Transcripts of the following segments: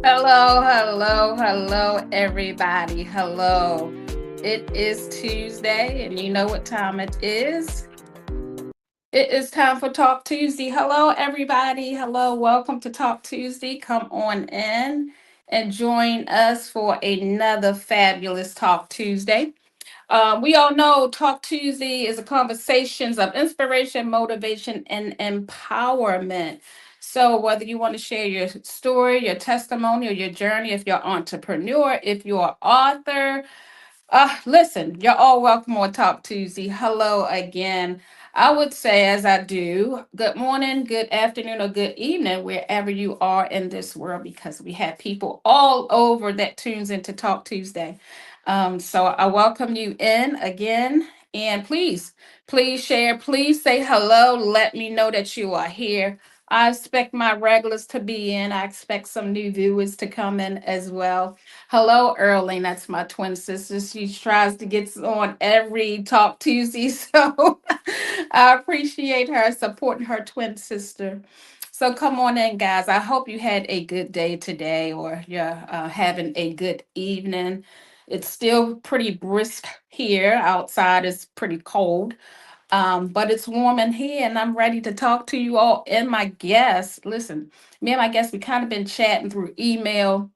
Hello, hello, hello, everybody. Hello. It is Tuesday, and you know what time it is. It is time for Talk Tuesday. Hello, everybody. Hello, welcome to Talk Tuesday. Come on in and join us for another fabulous Talk Tuesday. We all know Talk Tuesday is a conversations of inspiration, motivation, and empowerment. So whether you want to share your story, your testimony, or your journey, if you're an entrepreneur, if you're an author, listen, you're all welcome on Talk Tuesday. Hello again. I would say, as I do, good morning, good afternoon, or good evening, wherever you are in this world, because we have people all over that tunes into Talk Tuesday. So I welcome you in again. And please share, please say hello. Let me know that you are here. I expect my regulars to be in. I expect some new viewers to come in as well. Hello, Earling. That's my twin sister. She tries to get on every Talk Tuesday. So I appreciate her supporting her twin sister. So come on in, guys. I hope you had a good day today or you're having a good evening. It's still pretty brisk here. Outside is pretty cold, but it's warm in here, and I'm ready to talk to you all. And my guests, listen, me and my guests, we kind of been chatting through email.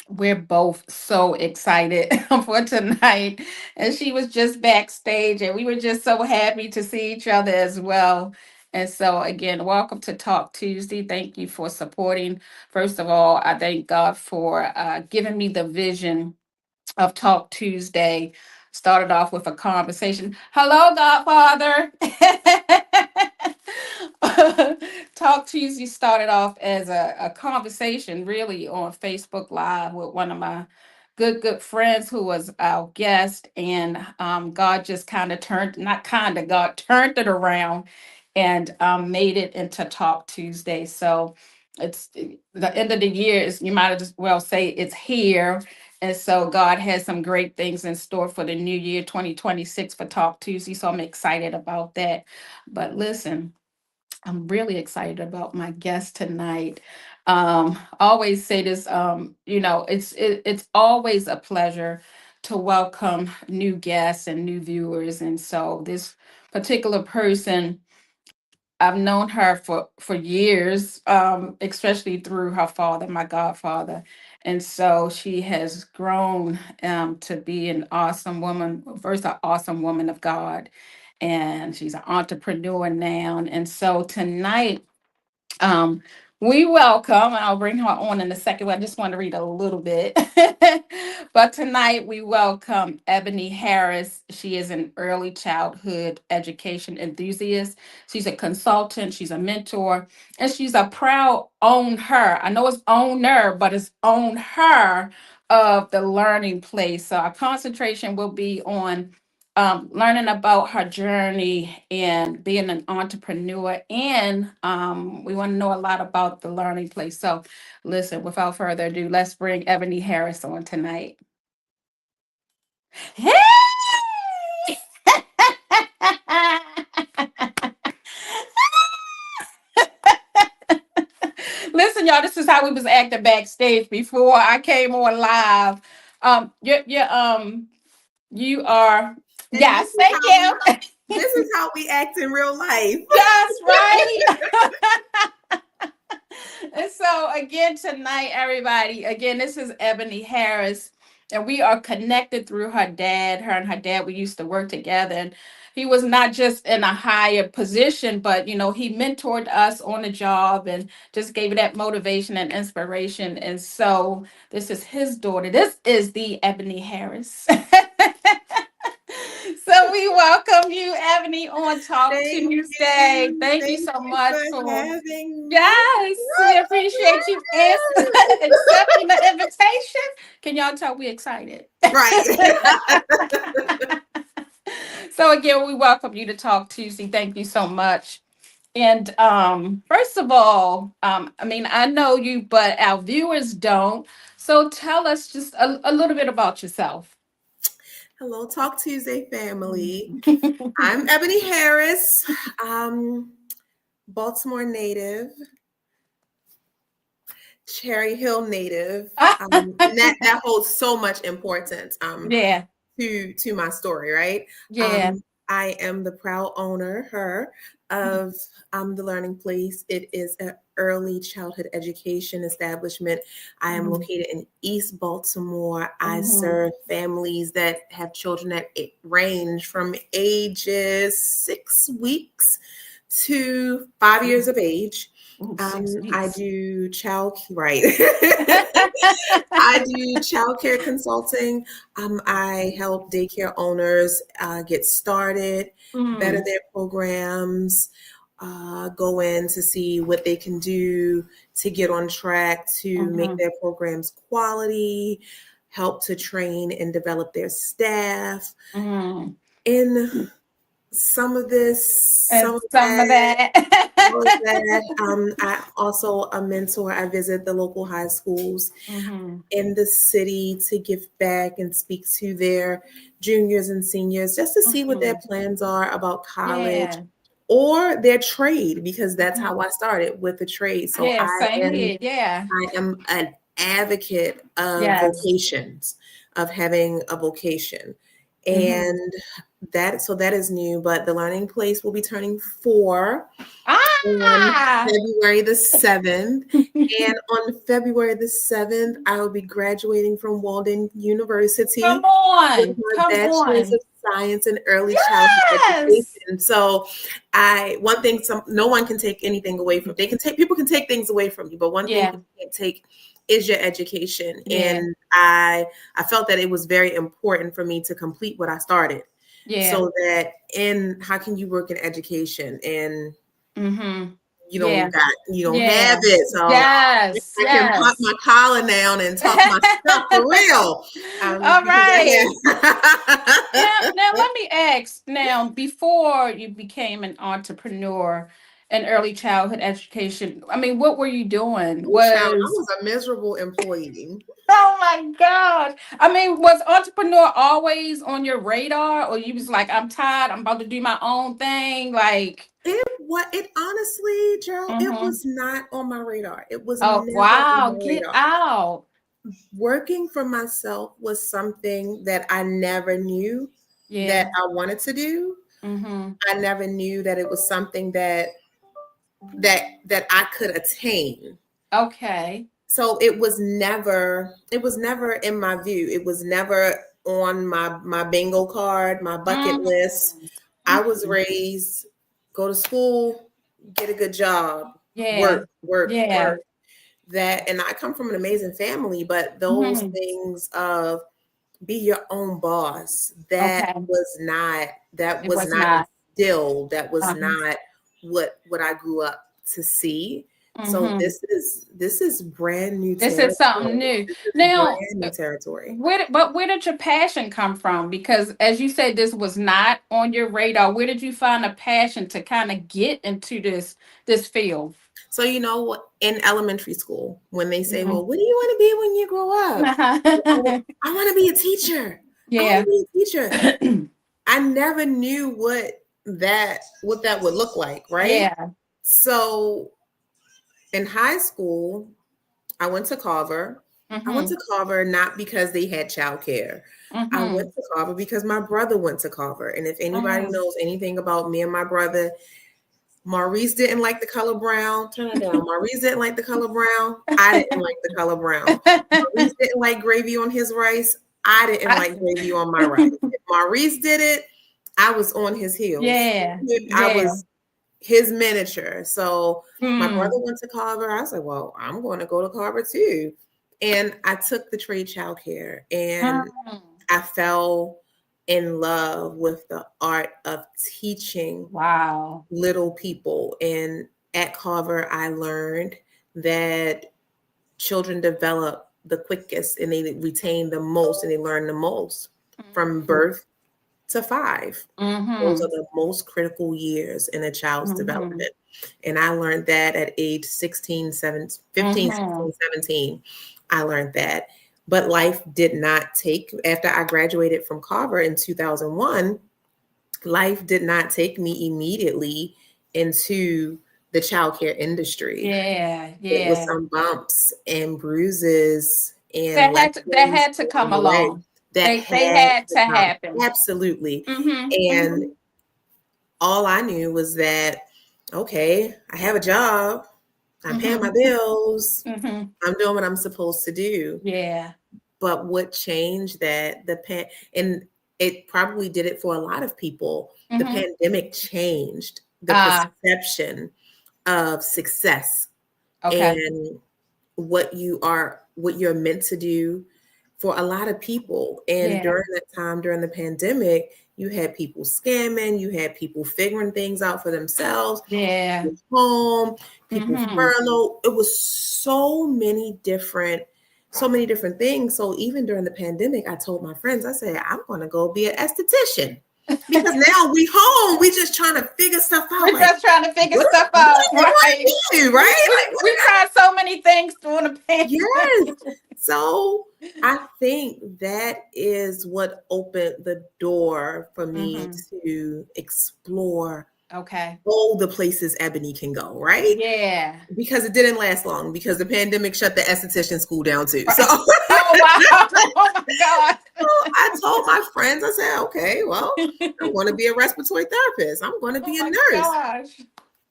We're both so excited for tonight. And she was just backstage, and we were just so happy to see each other as well. And so, again, welcome to Talk Tuesday. Thank you for supporting. First of all, I thank God for giving me the vision of Talk Tuesday. Started off with a conversation. Hello, Godfather. Talk Tuesday started off as a conversation, really, on Facebook Live with one of my good friends who was our guest. And God just kind of turned, not kind of, God turned it around and made it into Talk Tuesday. So it's the end of the year, is you might as well say it's here. And so God has some great things in store for the new year 2026 for Talk Tuesday. So I'm excited about that. But listen, I'm really excited about my guest tonight. Always say this, it's always a pleasure to welcome new guests and new viewers. And so this particular person, I've known her for years, especially through her father, my godfather, and so she has grown to be an awesome woman. First, an awesome woman of God, and she's an entrepreneur now. And so tonight, um, we welcome, and I'll bring her on in a second. I just want to read a little bit. But tonight we welcome Ebony Harris. She is an early childhood education enthusiast. She's a consultant, she's a mentor, and she's a proud own her. I know it's owner, but it's own her of the learning place. So our concentration will be on learning about her journey and being an entrepreneur. And we want to know a lot about the learning place. So, listen, without further ado, let's bring Ebony Harris on tonight. Hey! Listen, y'all, this is how we was acting backstage before I came on live. You are, And this yes, is thank how we you. this is how we act in real life. Yes, right. And so again tonight, everybody, again, this is Ebony Harris, and we are connected through her dad. Her and her dad, we used to work together, and he was not just in a higher position, but he mentored us on the job and just gave that motivation and inspiration. And so this is his daughter. This is the Ebony Harris. So we welcome you, Ebony, on Talk Thank Tuesday. you. Thank you Thank so you much for for. having me. Yes, we appreciate you accepting the invitation. Can y'all tell we excited? Right. So again, we welcome you to Talk Tuesday. Thank you so much. And first of all, I mean, I know you, but our viewers don't. So tell us just a little bit about yourself. Hello, Talk Tuesday family. I'm Ebony Harris, um, Baltimore native, Cherry Hill native. And that holds so much importance Yeah. to my story, right? Yeah. I am the proud owner, her, of the Learning Place. It is an early childhood education establishment. I am located in East Baltimore. I serve families that have children that range from ages 6 weeks to 5 years of age. Ooh, 6 I weeks. do right. I do childcare consulting. I help daycare owners get started, better their programs, go in to see what they can do to get on track to make their programs quality, help to train and develop their staff. In some of this, And some of some of that. that. All of that. I also a mentor. I visit the local high schools in the city to give back and speak to their juniors and seniors just to see what their plans are about college Yeah. or their trade, because that's how I started with the trade. So Yeah, same here. Yeah. I am an advocate of Yes. vocations, of having a vocation. And that is new, but the Learning Place will be turning 4 on February the 7th. And on February the 7th, I will be graduating from Walden University Come on. with my Come Bachelor's on. of Science in Early Childhood Education. So one thing no one can take anything away from. People can take things away from you, but one thing you can't take is your education. Yeah. And I felt that it was very important for me to complete what I started. Yeah. So that how can you work in education and you don't have it. So I can pop my collar down and talk my stuff for real. All right. Now let me ask. Now, before you became an entrepreneur in early childhood education, I mean, what were you doing? I was a miserable employee. Oh my God. I mean, was entrepreneur always on your radar, or you was like, I'm tired, I'm about to do my own thing? Like it honestly, Gerald, it was not on my radar. It was oh never wow, on my get radar. out. Working for myself was something that I never knew that I wanted to do. I never knew that it was something that I could attain. Okay. So it was never in my view. It was never on my bingo card, my bucket list. I was raised, go to school, get a good job, work. That, and I come from an amazing family, but those things of be your own boss, that was not instilled. That was not what I grew up to see. So this is brand new territory. This is something new. Now, brand new territory. Where did your passion come from? Because as you said, this was not on your radar. Where did you find a passion to kind of get into this field? So, in elementary school, when they say, well, what do you want to be when you grow up? I want to be a teacher. Yeah. I want to be a teacher. I never knew what that would look like, right? Yeah. So in high school, I went to Carver. I went to Carver not because they had childcare. I went to Carver because my brother went to Carver. And if anybody knows anything about me and my brother, Maurice didn't like the color brown. Turn it down. Maurice didn't like the color brown. I didn't like the color brown. Maurice didn't like gravy on his rice. I didn't like gravy on my rice. If Maurice did it, I was on his heels. Yeah. I was his miniature. So my brother went to Carver. I was like, well, I'm going to go to Carver too. And I took the trade childcare, and I fell in love with the art of teaching little people. And at Carver, I learned that children develop the quickest and they retain the most and they learn the most from birth to 5. Those are the most critical years in a child's development. And I learned that at age 15, 16, 17. I learned that. But life did not take, after I graduated from Carver in 2001, life did not take me immediately into the childcare industry. Yeah, It was yeah. some bumps and bruises and That lessons had to along come the way along. that They had had to to come. happen. Absolutely. Mm-hmm. And Mm-hmm. all I knew was that, okay, I have a job, I'm paying my Mm-hmm. bills, Mm-hmm. I'm doing what I'm supposed to do. Yeah. But what changed that, and it probably did it for a lot of people, the Mm-hmm. pandemic changed the Ah, perception of success okay. and what you're meant to do for a lot of people. And Yeah. during that time, during the pandemic, you had people scamming, you had people figuring things out for themselves, Yeah. home, people Mm-hmm. furloughed. It was so many different things. So even during the pandemic, I told my friends, I said, I'm going to go be an esthetician because now we home, we just trying to figure stuff out. We're Like, just trying to figure what, stuff what out, do you want right? to do, right? Like, We tried so many things during the yes. pandemic. So I think that is what opened the door for me Mm-hmm. to explore Okay. all the places Ebony can go, right? Yeah. Because it didn't last long because the pandemic shut the esthetician school down too. So, Right. Oh wow. Oh my God. I told my friends, I said, okay, well, I want to be a respiratory therapist. I'm going to Oh be a my nurse. gosh.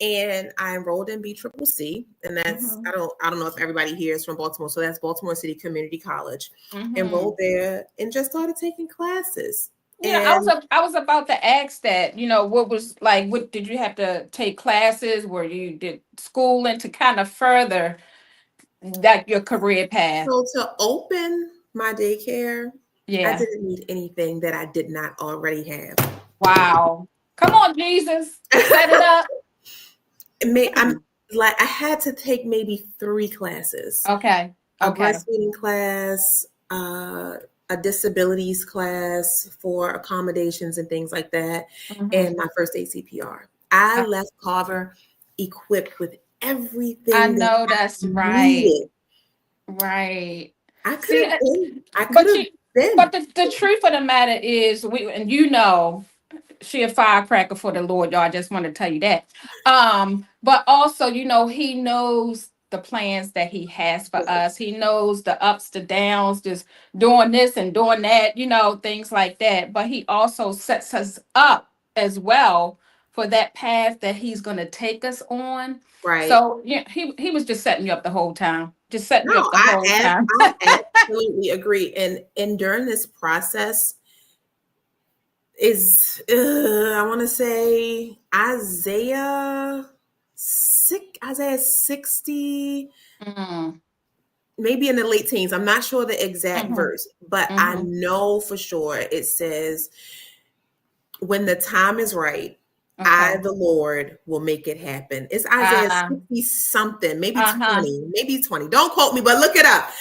And I enrolled in BCCC, and that's Mm-hmm. I don't know if everybody here is from Baltimore, so that's Baltimore City Community College. Mm-hmm. Enrolled there and just started taking classes. You know, And I was about to ask that, what was like, what did you have to take classes where you did schooling to kind of further like your career path? so to open my daycare, I Yeah. didn't need anything that I did not already have. Wow. Come on, Jesus. Set it up. I'm like I had to take maybe 3 classes: Okay. a Okay. breastfeeding class, a disabilities class for accommodations and things like that, Hmm. and my first ACPR. I left Carver equipped with I everything that know I that's right. needed. Right. I could See, have been. I could but have you, but been. the truth of the matter is, and she a firecracker for the Lord, y'all. I just want to tell you that. But also, he knows the plans that he has for us. He knows the ups, the downs, just doing this and doing that, things like that. But he also sets us up as well for that path that he's going to take us on. Right. So yeah, he was just setting you up the whole time. Just setting No, you up the whole time. I absolutely agree. And during this process is I want to say Isaiah 60, Mm, maybe in the late teens. I'm not sure the exact mhm, verse, but I mhm. know for sure it says, when the time is right, I, Okay. the Lord, will make it happen. It's Isaiah Uh, 60 something, maybe uh-huh. 20, maybe 20. Don't quote me, but look it up.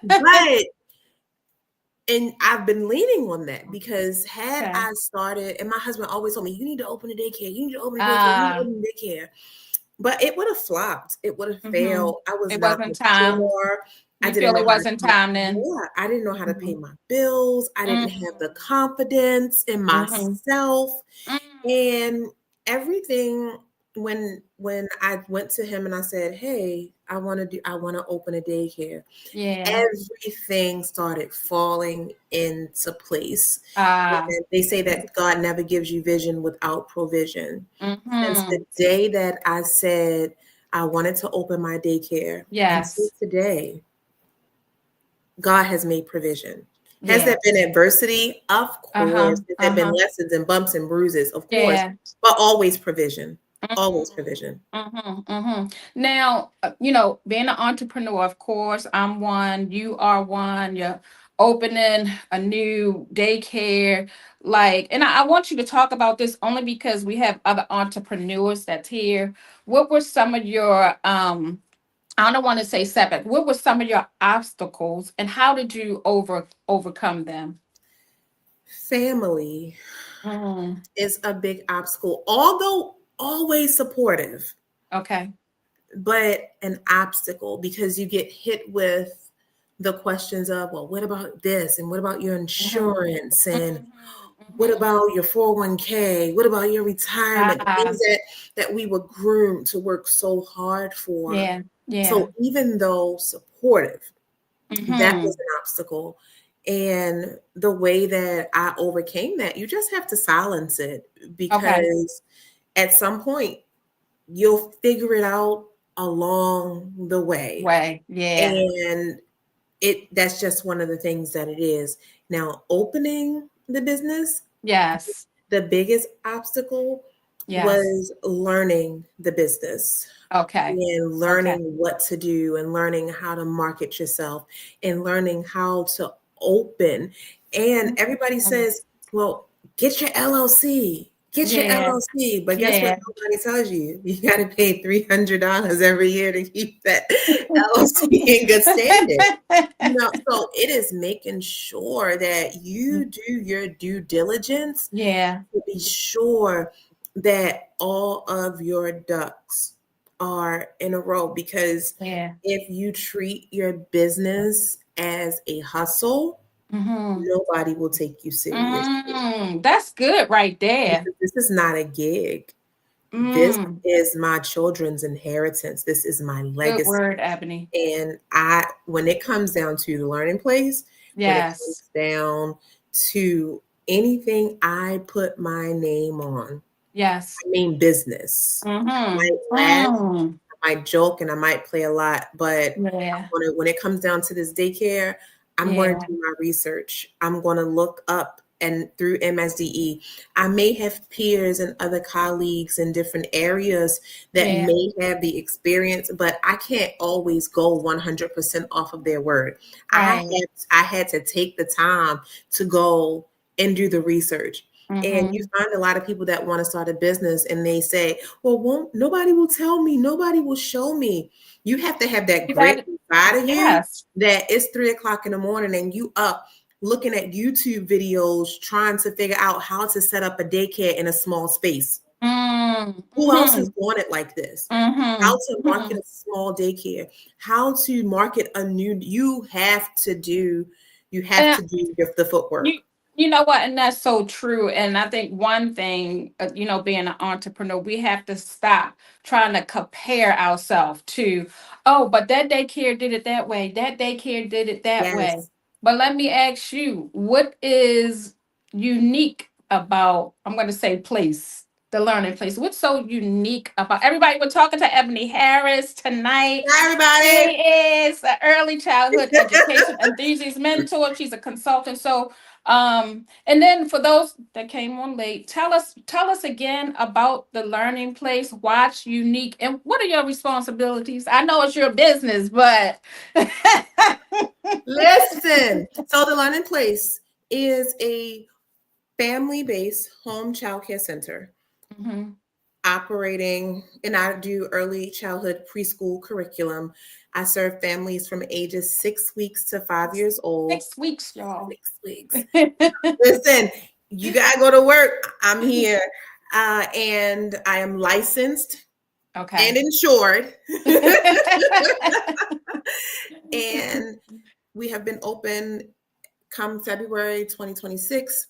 But and I've been leaning on that because had Okay. I started, and my husband always told me, you need to open a daycare, you need to open a daycare, you need to Uh, open a daycare. But it would have flopped. It would have mhm. failed. I was It not wasn't time. mature. I You didn't feel know it how to wasn't pay. time then? Yeah, I didn't know how to pay Mhm. my bills. I didn't have the Mm, confidence in mhm, myself. mm. And everything, when I went to him and I said, hey, I want to open a daycare, Yeah. everything started falling into place. Uh, And they say that God never gives you vision without provision. Since the mhm. day that I said I wanted to open my daycare until Yes. today, God has made provision. Has Yeah. there been adversity? Of Uh-huh. course. Has there been Uh-huh. lessons and bumps and bruises? Of course. Yeah. But always provision. Always Mhm, provision. mhm, mhm. Now, being an entrepreneur, of course, I'm one, you are one, you're opening a new daycare. And I want you to talk about this only because we have other entrepreneurs that's here. What were some of your, I don't want to say setback, what were some of your obstacles and how did you overcome them? Family Mm, is a big obstacle, although always supportive, okay. but an obstacle because you get hit with the questions of, well, what about this? And what about your Mhm, insurance? And mhm, What about your 401k? What about your retirement? Things that we were groomed to work so hard for. Yeah. Yeah. So even though supportive, that was an obstacle. And the way that I overcame that, you just have to silence it, because at some point you'll figure it out along the way. Yeah. And that's just one of the things that it is. Now, opening the business, Yes. the biggest obstacle was learning the business. And learning what to do, and learning how to market yourself, and learning how to open. And everybody says, well, get your LLC. Get your LLC. But guess what nobody tells you? You got to pay $300 every year to keep that LLC in good standing. So it is making sure that you do your due diligence to be sure that all of your ducks are in a row. Because if you treat your business as a hustle, nobody will take you seriously. That's good right there. This is not a gig. This is my children's inheritance. This is my legacy. Good word, Ebony. And when it comes down to the learning place, when it comes down to anything I put my name on, I mean business. I might laugh, I might joke, and I might play a lot, but when it comes down to this daycare, I'm going to do my research. I'm going to look up, and through MSDE, I may have peers and other colleagues in different areas that may have the experience, but I can't always go 100% off of their word. I had to take the time to go and do the research. And you find a lot of people that want to start a business and they say, well, nobody will tell me, nobody will show me. You have to have that grit inside of you that it's 3:00 in the morning and you up looking at YouTube videos, trying to figure out how to set up a daycare in a small space. Who else is doing it like this? How to market a small daycare, how to market you have to do the footwork. You know what? And that's so true. And I think one thing, being an entrepreneur, we have to stop trying to compare ourselves to, but that daycare did it that way. That daycare did it that way. But let me ask you, what is unique about, I'm going to say the learning place? What's so unique about everybody? We're talking to Ebony Harris tonight. Hi, everybody. She is an early childhood education enthusiast mentor. She's a consultant. So, and then for those that came on late, tell us again about the learning place, what's unique, and what are your responsibilities? I know it's your business, but listen. So the learning place is a family-based home child care center operating, and I do early childhood preschool curriculum. I serve families from ages 6 weeks to 5 years old. 6 weeks, y'all. 6 weeks. Listen, you gotta go to work. I'm here, and I am licensed and insured. And we have been open come February 2026.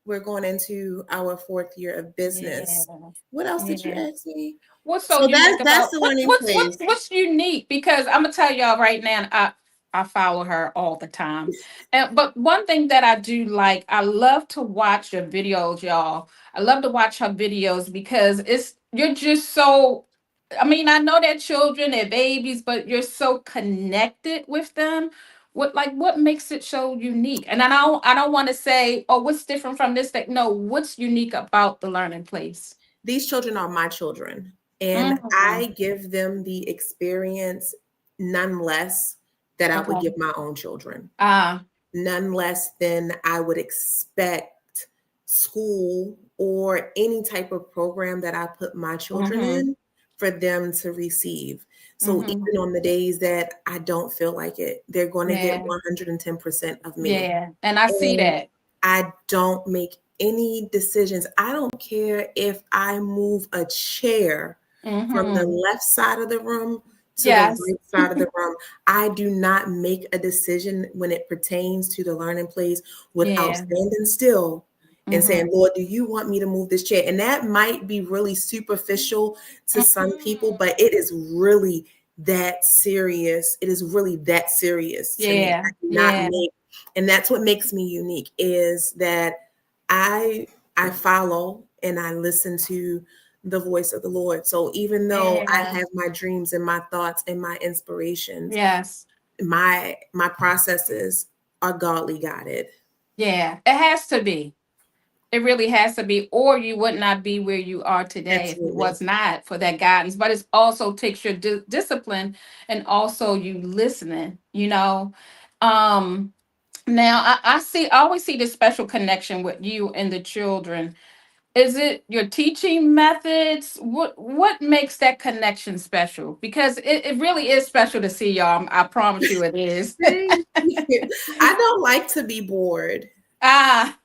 We're going into our 4th year of business. What else did you ask me? What's so unique that's the learning place. What's unique? Because I'm gonna tell y'all right now, I follow her all the time. But one thing that I do like, I love to watch your videos, y'all. I love to watch her videos because you're just so, I mean, I know they're children, they're babies, but you're so connected with them. What makes it so unique? And I don't want to say, what's different from this? No, what's unique about the learning place? These children are my children, and I give them the experience none less that I would give my own children. None less than I would expect school or any type of program that I put my children in for them to receive. So even on the days that I don't feel like it, they're going to get 110% of me. Yeah, and I see that. I don't make any decisions. I don't care if I move a chair from the left side of the room to the right side of the room. I do not make a decision when it pertains to the learning place without standing still and saying, Lord, do you want me to move this chair? And that might be really superficial to some people, but it is really that serious. It is really that serious to me. I do not make, and that's what makes me unique, is that I follow and I listen to the voice of the Lord. So even though I have my dreams and my thoughts and my inspirations, my processes are godly guided. Yeah, it has to be. It really has to be, or you would not be where you are today if it was not for that guidance. But it also takes your discipline and also you listening, Now, I always see this special connection with you and the children. Is it your teaching methods? What makes that connection special? Because it really is special to see y'all. I promise you it is. I don't like to be bored. I've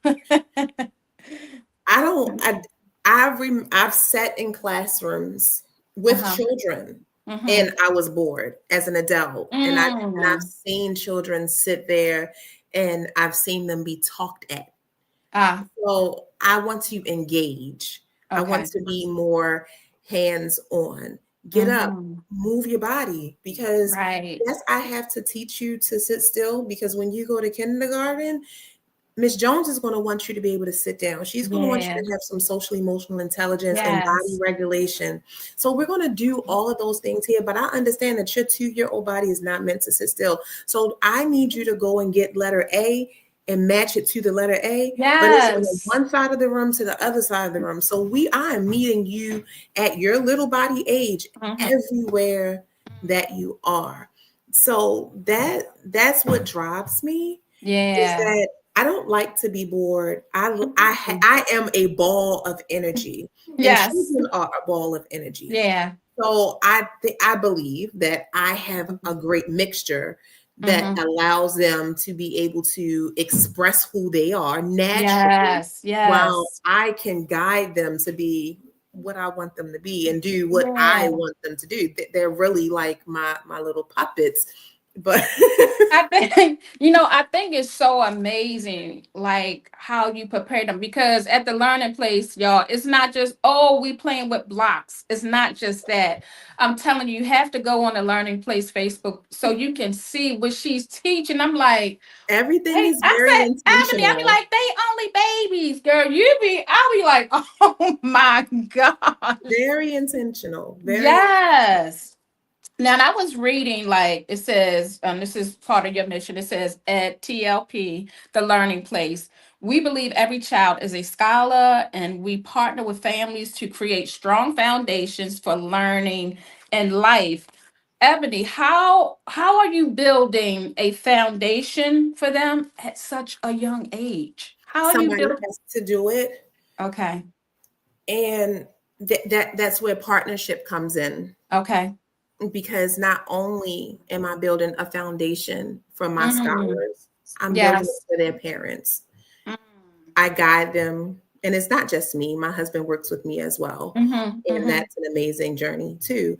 sat in classrooms with children and I was bored as an adult. And I've seen children sit there and I've seen them be talked at. So I want to engage. I want to be more hands-on. Get up, move your body, because yes, I have to teach you to sit still, because when you go to kindergarten, Miss Jones is going to want you to be able to sit down. She's going to want you to have some social emotional intelligence and body regulation. So we're going to do all of those things here. But I understand that your 2-year-old body is not meant to sit still. So I need you to go and get letter A and match it to the letter A. But it's from one side of the room to the other side of the room. So I am meeting you at your little body age everywhere that you are. So that's what drives me. Is that I don't like to be bored. I am a ball of energy. And children are a ball of energy. So I believe that I have a great mixture that allows them to be able to express who they are naturally, while I can guide them to be what I want them to be and do what I want them to do. They're really like my little puppets. But I think it's so amazing, like how you prepare them, because at the learning place, y'all, it's not just, we playing with blocks. It's not just that. I'm telling you, you have to go on the learning place Facebook so you can see what she's teaching. I'm like, everything is very intentional. I be like, they only babies, girl. I'll be like, oh my God. Very intentional. Now, I was reading, like it says, this is part of your mission. It says at TLP, the learning place, we believe every child is a scholar, and we partner with families to create strong foundations for learning and life. Ebony, how are you building a foundation for them at such a young age? How are you building? Somebody has to do it. Okay. And that's where partnership comes in. Okay. Because not only am I building a foundation for my scholars, I'm building it for their parents. I guide them. And it's not just me. My husband works with me as well. And that's an amazing journey too.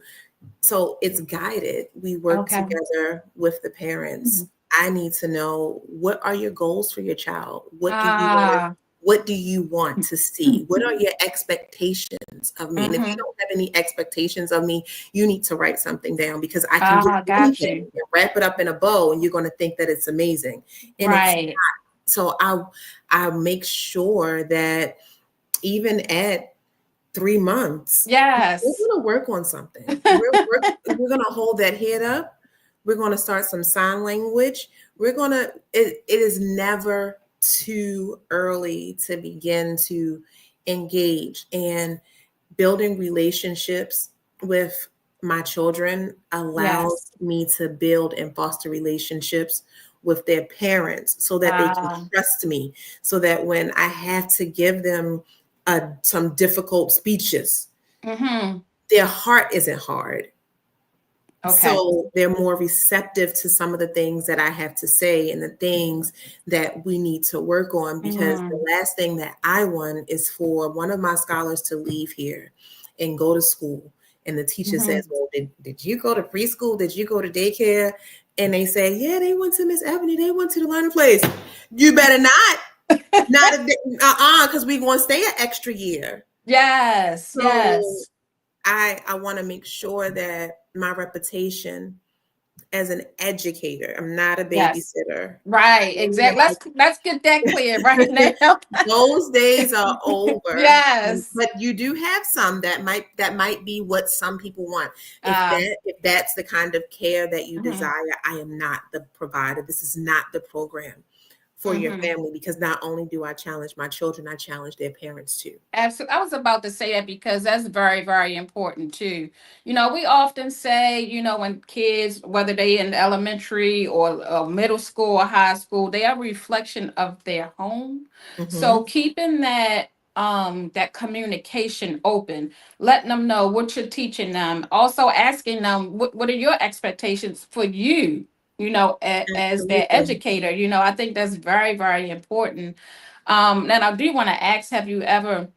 So it's guided. We work together with the parents. I need to know, what are your goals for your child? What do you want to see? What are your expectations of me? And if you don't have any expectations of me, you need to write something down, because I can get anything and wrap it up in a bow and you're going to think that it's amazing. And it's not. So I make sure that even at 3 months, we're going to work on something. We're going to hold that head up. We're going to start some sign language. It is never too early to begin to engage, and building relationships with my children allows me to build and foster relationships with their parents, so that they can trust me, so that when I have to give them some difficult speeches, their heart isn't hard. So they're more receptive to some of the things that I have to say and the things that we need to work on, because the last thing that I want is for one of my scholars to leave here and go to school. And the teacher says, well, did you go to preschool? Did you go to daycare? And they say, yeah, they went to Miss Ebony. They went to the learning place. You better not. Not a because we're going to stay an extra year. Yes, So yes. I want to make sure that my reputation as an educator, I'm not a Yes. babysitter. Right, exactly. Let's get that clear right now. Those days are over. Yes. But you do have some that might be what some people want. Uh, If that's the kind of care that you mhm, desire, I am not the provider. This is not the program for your mhm. family, because not only do I challenge my children, I challenge their parents too. Absolutely. I was about to say that because that's very, very important too. We often say, when kids, whether they in elementary or middle school or high school, they are a reflection of their home. Hmm. So keeping that communication open, letting them know what you're teaching them, also asking them what are your expectations for you, as their Absolutely. educator. I think that's very, very important. And I do want to ask, have you ever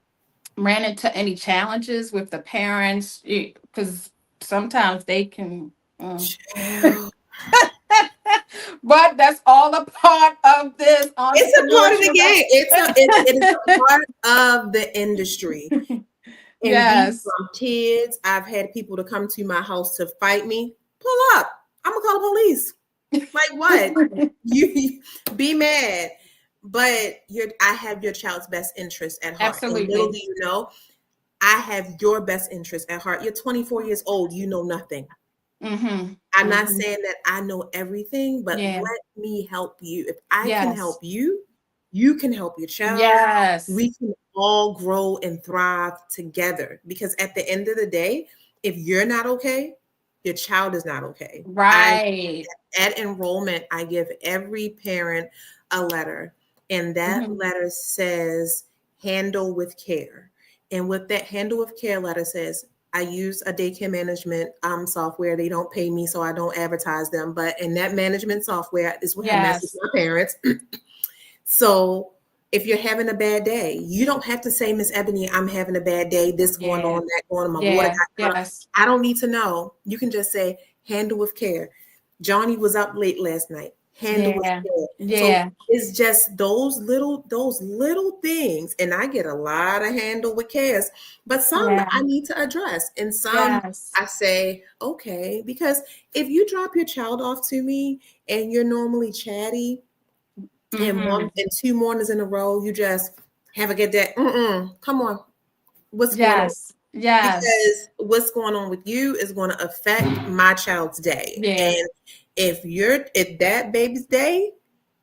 ran into any challenges with the parents? Because sometimes they can, Child. but that's all a part of this It's a part of the entrepreneurship. game. It is a part of the industry. And these Yes. kids, I've had people to come to my house to fight me. Pull up. I'm gonna call the police. Like what? You be mad, but I have your child's best interest at heart. And little Absolutely. do you know, I have your best interest at heart. You're 24 years old. You know nothing. Mm-hmm. I'm not Mm-hmm. saying that I know everything, but Yeah. let me help you. If I can Yes. help you, you can help your child. Yes. We can all grow and thrive together, because at the end of the day, if you're not okay, your child is not okay. Right. At enrollment, I give every parent a letter, and that Mm-hmm. letter says handle with care. And what that handle with care letter says, I use a daycare management software. They don't pay me, so I don't advertise them. But in that management software is what I message Yes. my parents. So if you're having a bad day, you don't have to say, Miss Ebony, I'm having a bad day, this going Yeah. on, that going on, my water Yeah. got cut off. Yes. I don't need to know. You can just say, handle with care. Johnny was up late last night. Handle with Yeah. care. So Yeah. it's just those little things. And I get a lot of handle with cares, but some Yeah. I need to address. And some Yes. I say, okay, because if you drop your child off to me and you're normally chatty, and Mm-hmm. 2 mornings in a row, you just have a good day. Come on, what's going on? Yes. Yes. Because what's going on with you is going to affect my child's day. Yeah. And if that baby's day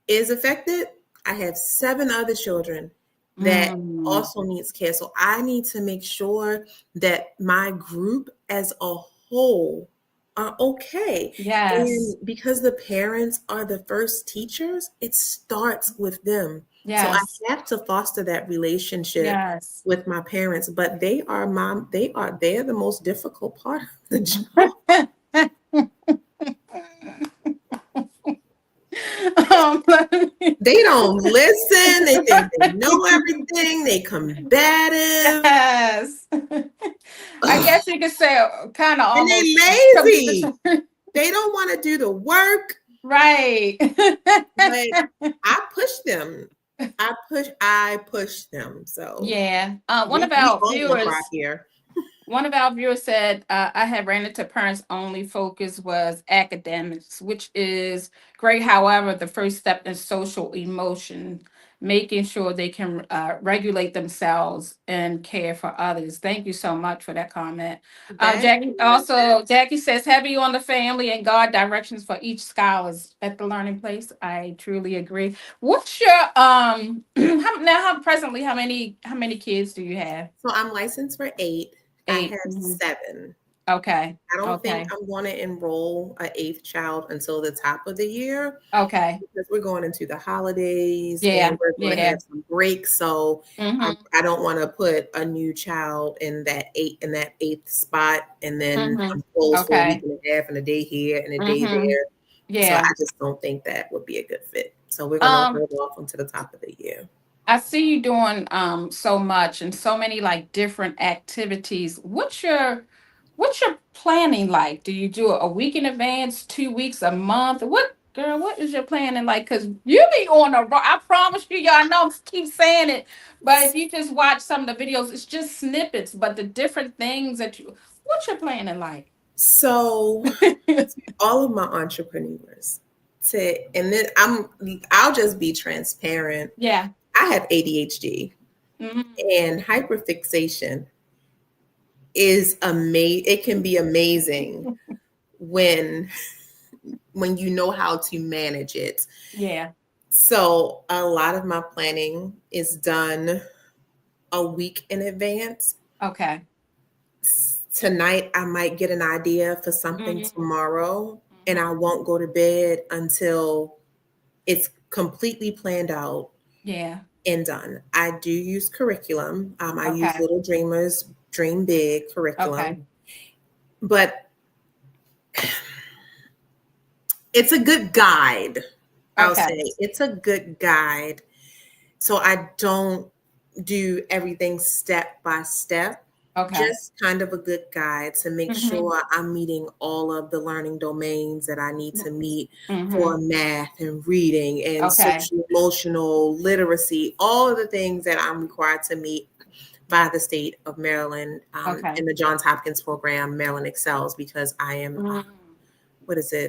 is affected, I have 7 other children that Mm. also needs care. So I need to make sure that my group as a whole are okay. Yes. And because the parents are the first teachers, it starts with them. So I Yes. have to foster that relationship Yes. with my parents, but they're the most difficult part of the job. um, They don't listen. They think they know everything. They combative. yes. I Ugh. guess you could say kind of And they almost lazy. They don't want to do the work, right. but I push them. So Yeah. One we of we our all gonna cry viewers here. One of our viewers said, I had ran into parents' only focus was academics, which is great. However, the first step is social emotion, making sure they can regulate themselves and care for others. Thank you so much for that comment. That Jackie says, heavy on the family and God directions for each scholars at the learning place. I truly agree. What's your presently how many kids do you have? so I'm licensed for 8. I 8. have Mhm. 7. Okay. I don't think Okay. I'm going to enroll a 8th child until the top of the year, Okay. because we're going into the holidays Yeah. and we're going to Yeah. have some breaks. So Mm-hmm. I don't want to put a new child in that eighth spot, and then Mm-hmm. I'm closed for a week Okay. and a half and a day here and a day Mm-hmm. there. So I Yeah. just don't think that would be a good fit. So we're going to Um, hold off until the top of the year. I see you doing so much and so many like different activities. What's your planning like? Do you do it a week in advance, 2 weeks, a month? Girl, what is your planning like? Because you be on a roll. I promise you, y'all know, keep saying it. But if you just watch some of the videos, it's just snippets. But the different things that what's your planning like? So all of my entrepreneurs and then I'll just be transparent. Yeah. I have ADHD, and hyperfixation is amazing. It can be amazing when you know how to manage it. Yeah. So a lot of my planning is done a week in advance. Okay. Tonight I might get an idea for something tomorrow, and I won't go to bed until it's completely planned out. Yeah. And done. I do use curriculum. I use Little Dreamers Dream Big curriculum. Okay. But it's a good guide. I'll say it's a good guide. So I don't do everything step by step. Just kind of a good guide to make sure I'm meeting all of the learning domains that I need to meet for math and reading and social emotional literacy, all of the things that I'm required to meet by the state of Maryland in the Johns Hopkins program. Maryland excels because I am,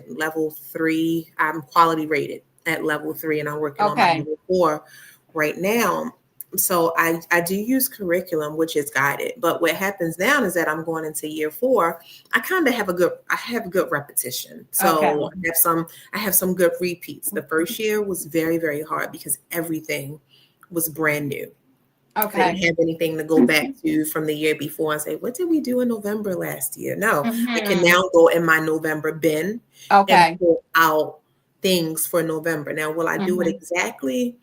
level 3. I'm quality rated at level 3, and I'm working on my level 4 right now. So I do use curriculum, which is guided. But what happens now is that I'm going into year 4. I kind of have a good repetition. So I have some good repeats. The first year was very, very hard because everything was brand new. I didn't have anything to go back to from the year before and say, what did we do in November last year? No, I can now go in my November bin and pull out things for November. Now, will I do it exactly?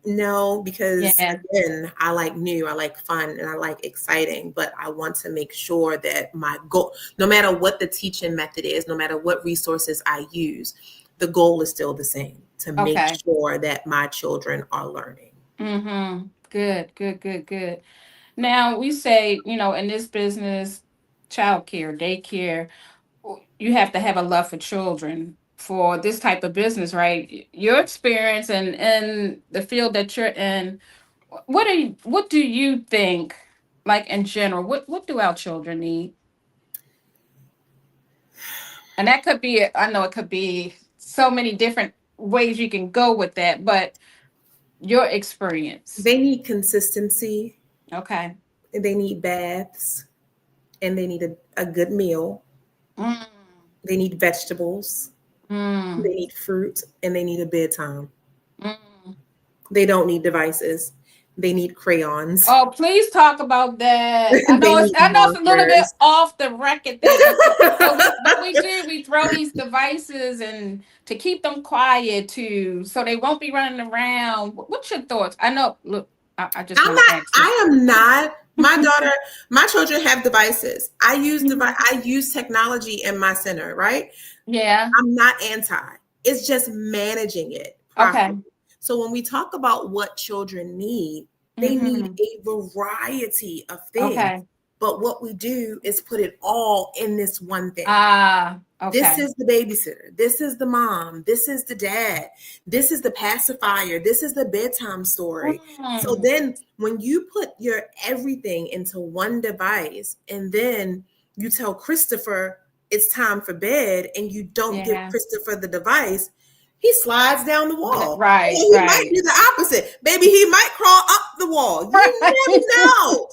No, because again, I like new, I like fun, and I like exciting, but I want to make sure that my goal, no matter what the teaching method is, no matter what resources I use, the goal is still the same, to make sure that my children are learning. Good. Now, we say, in this business, childcare, daycare, you have to have a love for children for this type of business, right? Your experience and the field that you're in, what do you think, like in general, what do our children need? And that could be, I know it could be so many different ways you can go with that, but your experience. They need consistency. Okay. They need baths, and they need a good meal. They need vegetables. They need fruit, and they need a bedtime. They don't need devices. They need crayons. Oh, please talk about that. I know it's a little bit off the record there, but we throw these devices and to keep them quiet too, so they won't be running around. What's your thoughts? I know. Look, I just I am not. My daughter, my children have devices. I use technology in my center, right? Yeah. I'm not anti. It's just managing it properly. So when we talk about what children need, they need a variety of things. But what we do is put it all in this one thing. This is the babysitter. This is the mom. This is the dad. This is the pacifier. This is the bedtime story. So then when you put your everything into one device, and then you tell Christopher it's time for bed, and you don't give Christopher the device, he slides down the wall. Right. He might do the opposite. Maybe he might crawl up the wall. You never know.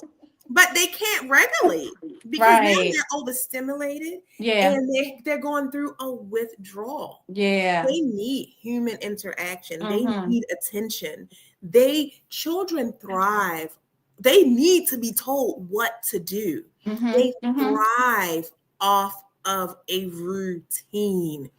But they can't regulate because now they're overstimulated and they're going through a withdrawal. Yeah. They need human interaction. They need attention. Children thrive. They need to be told what to do. They thrive off of a routine.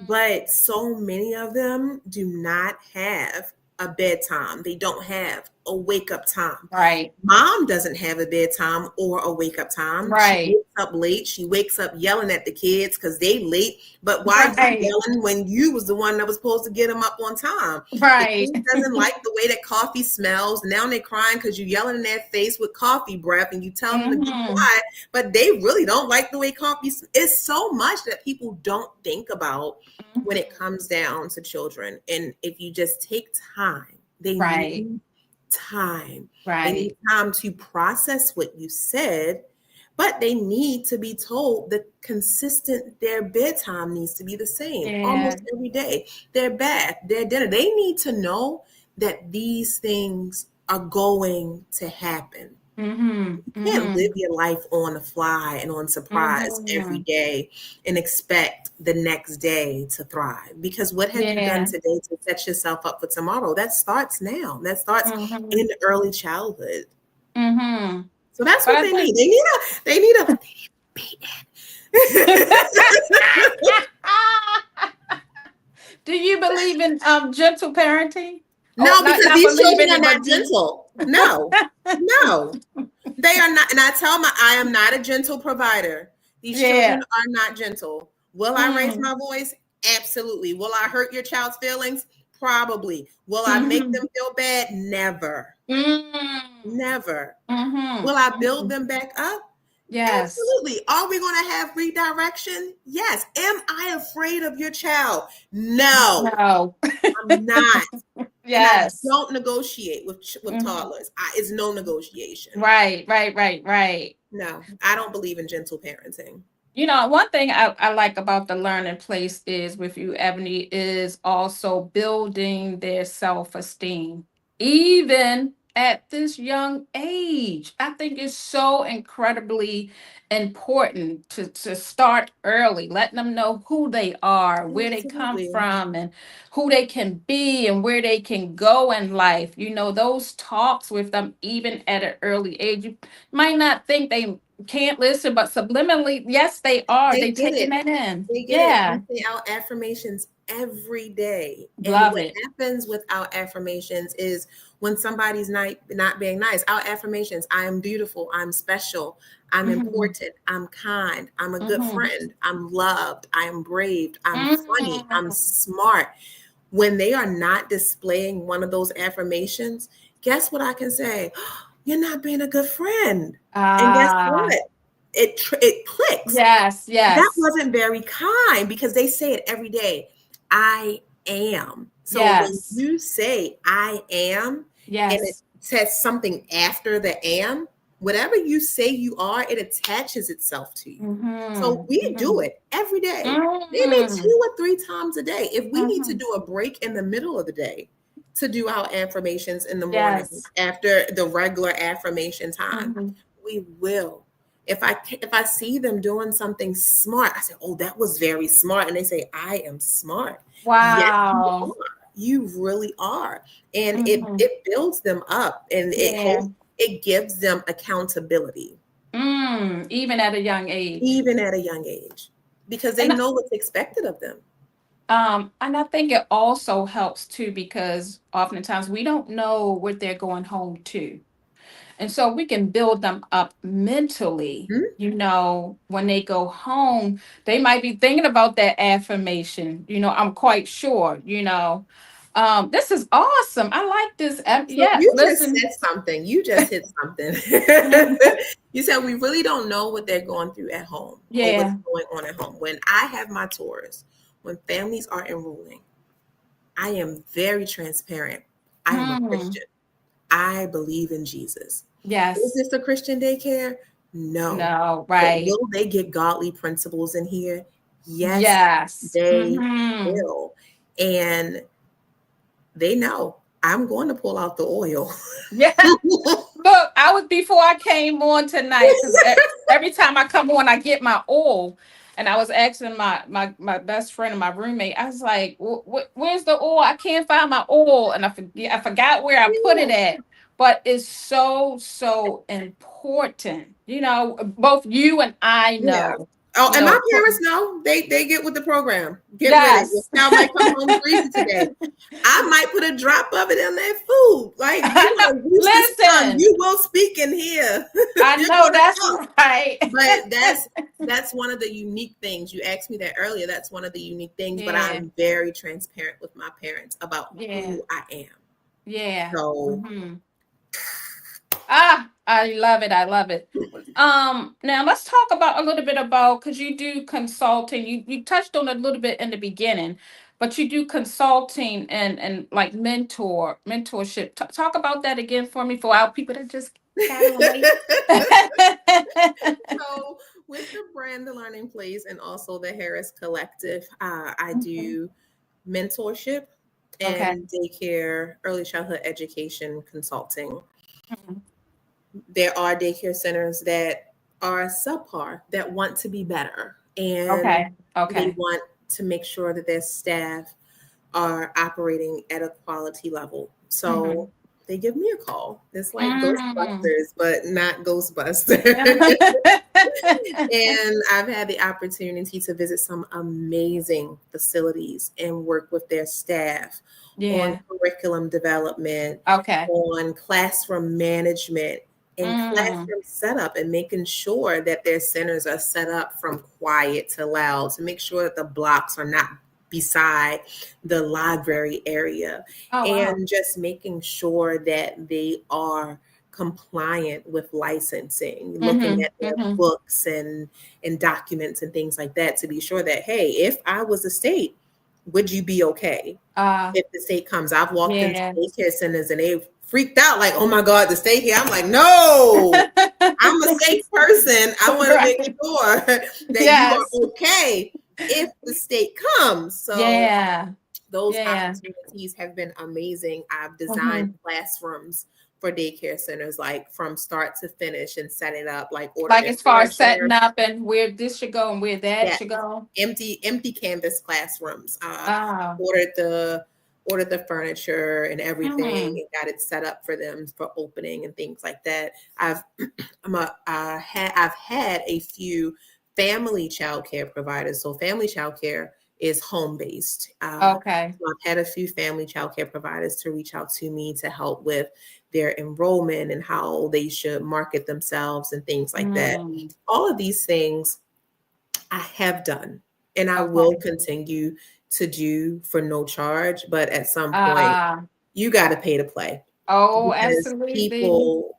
But so many of them do not have a bedtime. They don't have a wake up time. Right. Mom doesn't have a bedtime or a wake up time. She Right. wakes up late. She wakes up yelling at the kids because they late. But why you Right. yelling when you was the one that was supposed to get them up on time? The Right. kid doesn't like the way that coffee smells. Now they're crying because you're yelling in their face with coffee breath and you tell them to be quiet. But they really don't like the way coffee smells. It's so much that people don't think about when it comes down to children. And if you just take time, they need time. They need time to process what you said, but they need to be told that their bedtime needs to be the same almost every day. Their bath, their dinner. They need to know that these things are going to happen. You can't live your life on the fly and on surprise every day and expect the next day to thrive. Because what have you done today to set yourself up for tomorrow? That starts now. That starts in early childhood. So that's what they need. They need a Do you believe in gentle parenting? No, because these children are not gentle. No, they are not. And I am not a gentle provider. These children are not gentle. Will I raise my voice? Absolutely. Will I hurt your child's feelings? Probably. Will I make them feel bad? Never. Never. Will I build them back up? Yes. Absolutely. Are we going to have redirection? Yes. Am I afraid of your child? No. I'm not. Yes. And I don't negotiate with toddlers. It's no negotiation. Right. No, I don't believe in gentle parenting. One thing I like about the learning place is with you, Ebony, is also building their self-esteem, even at this young age. I think it's so incredibly important to start early, letting them know who they are, where they come from, and who they can be and where they can go in life. Those talks with them, even at an early age, you might not think they can't listen, but subliminally, yes, they are. They taking that in. They get it. We say our affirmations every day. Love what it. happens with our affirmations is when somebody's not being nice, our affirmations, I am beautiful, I'm special, I'm important, I'm kind, I'm a good friend, I'm loved, I am brave, I'm funny, I'm smart. When they are not displaying one of those affirmations, guess what I can say? You're not being a good friend. And guess what? It clicks. Yes. That wasn't very kind because they say it every day. I am. So when you say I am, and it says something after the am, whatever you say you are, it attaches itself to you. So we do it every day, maybe 2 or 3 times a day. If we need to do a break in the middle of the day to do our affirmations in the morning after the regular affirmation time, we will. If I see them doing something smart, I say, oh, that was very smart. And they say, I am smart. Wow. Yes, you really are. And it builds them up and it gives them accountability. Even at a young age. Even at a young age. Because they know what's expected of them. And I think it also helps too, because oftentimes we don't know what they're going home to. And so we can build them up mentally, when they go home, they might be thinking about that affirmation. I'm quite sure, this is awesome. I like this. Just said something. You just hit something. You said we really don't know what they're going through at home. Or what's going on at home. When I have my tours, when families are enrolling, I am very transparent. I am a Christian. I believe in Jesus. Yes. Is this a Christian daycare? No. Right. But will they get godly principles in here? Yes. They will. And they know I'm going to pull out the oil. Yeah. Look, before I came on tonight, because every time I come on, I get my oil. And I was asking my best friend and my roommate, I was like, where's the oil? I can't find my oil. And I forgot where I put it at. But it's so, so important. Both you and I know. Oh, you and my know. parents know. They get with the program. Get with it. Your Yes. child might come home greasy today. I might put a drop of it in their food. Like, I you know. know, use this tongue. Listen, You will speak in here. I You're know gonna that's talk. right. But that's one of the unique things. You asked me that earlier. That's one of the unique things. But Yeah. I'm very transparent with my parents about Yeah. who I am. Yeah. So I love it. I love it. Now let's talk about a little bit about, because you do consulting. You touched on it a little bit in the beginning, but you do consulting and like mentorship. Talk about that again for me, for our people that just got on late. So with the brand The Learning Place and also the Harris Collective, I Mhm. do mentorship Okay. and daycare, early childhood education consulting. Mhm. There are daycare centers that are subpar that want to be better, and Okay. they Okay. want to make sure that their staff are operating at a quality level. So Mhm. they give me a call. It's like Mm. Ghostbusters, but not Ghostbusters. And I've had the opportunity to visit some amazing facilities and work with their staff on Yeah. curriculum development, Okay. on classroom management, and Mm. classroom setup, and making sure that their centers are set up from quiet to loud, to make sure that the blocks are not beside the library area, Oh wow. and just making sure that they are compliant with licensing, looking Mhm. at their Mhm. books and documents and things like that, to be sure that, hey, if I was a state, would you be okay Uh if the state comes? I've walked into yeah. daycare centers and they freaked out, like, oh my God, the state here. I'm like, no, I'm a safe person. I want to make Right. sure that you Yes. are okay if the state comes. So Yeah. those Yeah. opportunities have been amazing. I've designed Mhm. classrooms for daycare centers, like from start to finish, and set it up, like order Like their as far as setting furniture. up and where this should go and where that Yes, should go. empty canvas classrooms. Ah. Ordered the ordered the furniture and everything, Mhm. and got it set up for them for opening and things like that. I've had a few family childcare providers. So family childcare is home based. Okay. So I've had a few family childcare providers to reach out to me to help with their enrollment and how they should market themselves and things like that. Mm. All of these things I have done, and I will Okay. continue to do for no charge. But at some point, Ah. you got to pay to play, Oh, because absolutely.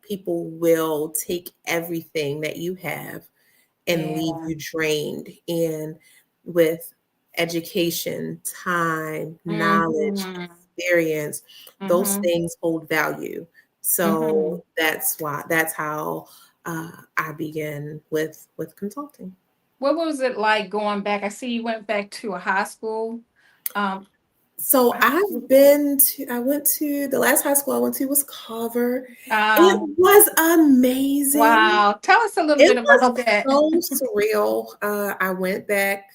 people will take everything that you have and leave Yeah. you drained. And with education, time, knowledge, Mhm. experience, those Mhm. things hold value. So Mhm. that's how I begin with consulting. What was it like going back? I see you went back to a high school. Um, So I went to the last high school I went to was Carver. It uh, was amazing. wow. Tell us a little It bit was about that. so surreal. I went back